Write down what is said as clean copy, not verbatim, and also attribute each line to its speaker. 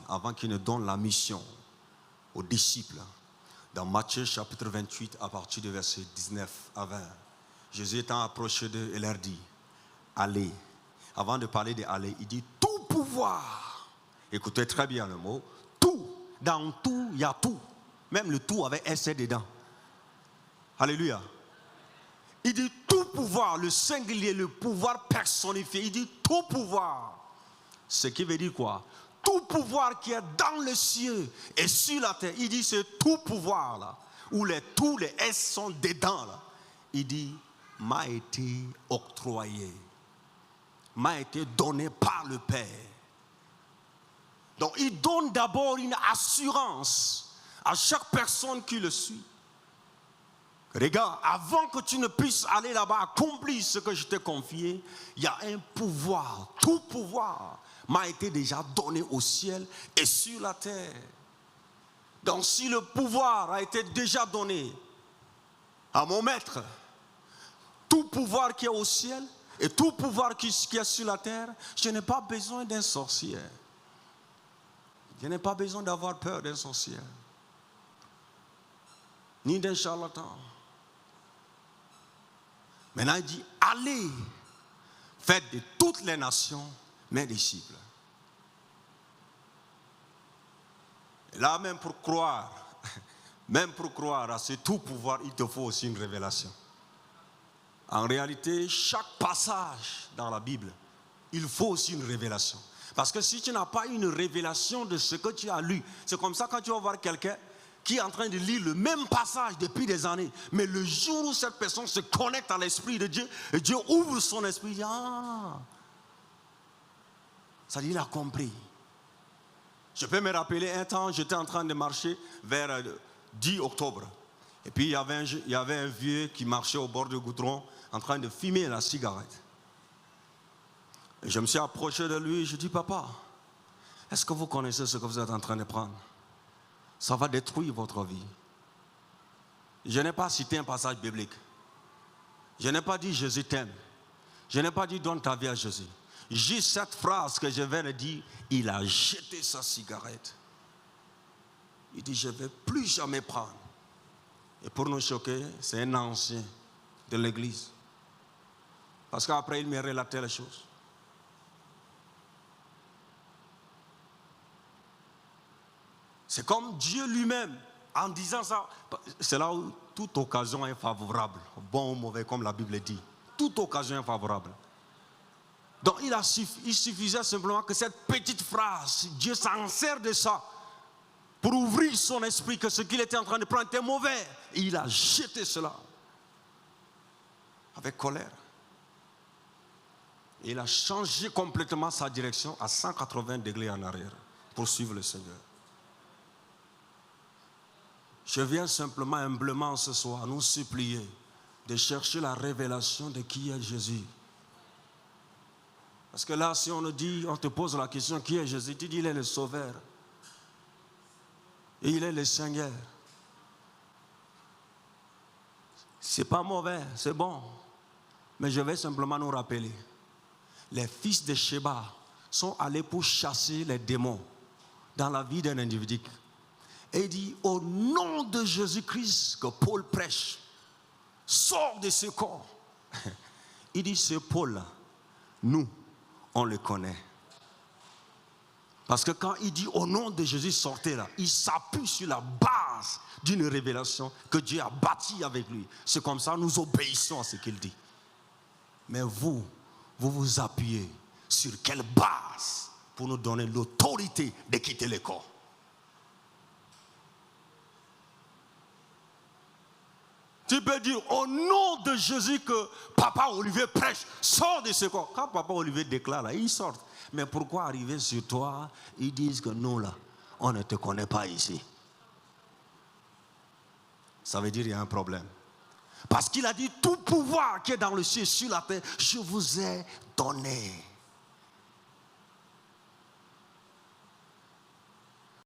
Speaker 1: avant qu'il ne donne la mission aux disciples. Dans Matthieu chapitre 28, à partir du verset 19 à 20, Jésus étant approché d'eux et leur dit, allez. Avant de parler de aller, il dit tout pouvoir. Écoutez très bien le mot. Tout. Dans tout, il y a tout. Même le tout avec S dedans. Alléluia. Il dit tout pouvoir, le singulier, le pouvoir personnifié. Il dit tout pouvoir. Ce qui veut dire quoi? Tout pouvoir qui est dans les cieux et sur la terre. Il dit c'est tout pouvoir là. Où tous les S sont dedans là. Il dit m'a été octroyé. M'a été donné par le Père. Donc il donne d'abord une assurance à chaque personne qui le suit. Regarde, avant que tu ne puisses aller là-bas accomplir ce que je t'ai confié, il y a un pouvoir, tout pouvoir m'a été déjà donné au ciel et sur la terre. Donc si le pouvoir a été déjà donné à mon maître, tout pouvoir qui est au ciel et tout pouvoir qui est sur la terre, je n'ai pas besoin d'un sorcier. Je n'ai pas besoin d'avoir peur d'un sorcier, ni d'un charlatan. Maintenant, il dit, allez, faites de toutes les nations mes disciples. Et là, même pour croire à ce tout pouvoir, il te faut aussi une révélation. En réalité, chaque passage dans la Bible, il faut aussi une révélation. Parce que si tu n'as pas une révélation de ce que tu as lu, c'est comme ça quand tu vas voir quelqu'un qui est en train de lire le même passage depuis des années, mais le jour où cette personne se connecte à l'Esprit de Dieu, et Dieu ouvre son esprit, il dit, ah, ça dit, il a compris. Je peux me rappeler un temps, j'étais en train de marcher vers 10 octobre, et puis il y avait un vieux qui marchait au bord du goudron, en train de fumer la cigarette. Et je me suis approché de lui, je dis, papa, est-ce que vous connaissez ce que vous êtes en train de prendre? Ça va détruire votre vie. Je n'ai pas cité un passage biblique. Je n'ai pas dit Jésus t'aime. Je n'ai pas dit donne ta vie à Jésus. Juste cette phrase que je viens de dire, il a jeté sa cigarette. Il dit je ne vais plus jamais prendre. Et pour nous choquer, c'est un ancien de l'église. Parce qu'après il me relatait les choses. C'est comme Dieu lui-même, en disant ça, c'est là où toute occasion est favorable, bon ou mauvais, comme la Bible dit. Toute occasion est favorable. Donc il suffisait simplement que cette petite phrase, Dieu s'en sert de ça, pour ouvrir son esprit, que ce qu'il était en train de prendre était mauvais. Et il a jeté cela, avec colère. Et il a changé complètement sa direction à 180 degrés en arrière, pour suivre le Seigneur. Je viens simplement humblement ce soir nous supplier de chercher la révélation de qui est Jésus. Parce que là, si on te pose la question qui est Jésus, tu dis il est le Sauveur. Et il est le Seigneur. C'est pas mauvais, c'est bon. Mais je vais simplement nous rappeler. Les fils de Sheba sont allés pour chasser les démons dans la vie d'un individu. Et il dit, au nom de Jésus-Christ que Paul prêche, sort de ce corps. Il dit, ce Paul-là, nous, on le connaît. Parce que quand il dit au nom de Jésus, sortez là, il s'appuie sur la base d'une révélation que Dieu a bâtie avec lui. C'est comme ça, nous obéissons à ce qu'il dit. Mais vous vous appuyez sur quelle base pour nous donner l'autorité de quitter le corps? Tu peux dire au nom de Jésus que Papa Olivier prêche, sort de ce corps. Quand Papa Olivier déclare là, ils sortent. Mais pourquoi arriver sur toi, ils disent que nous là, on ne te connaît pas ici. Ça veut dire qu'il y a un problème. Parce qu'il a dit tout pouvoir qui est dans le ciel et sur la terre, je vous ai donné.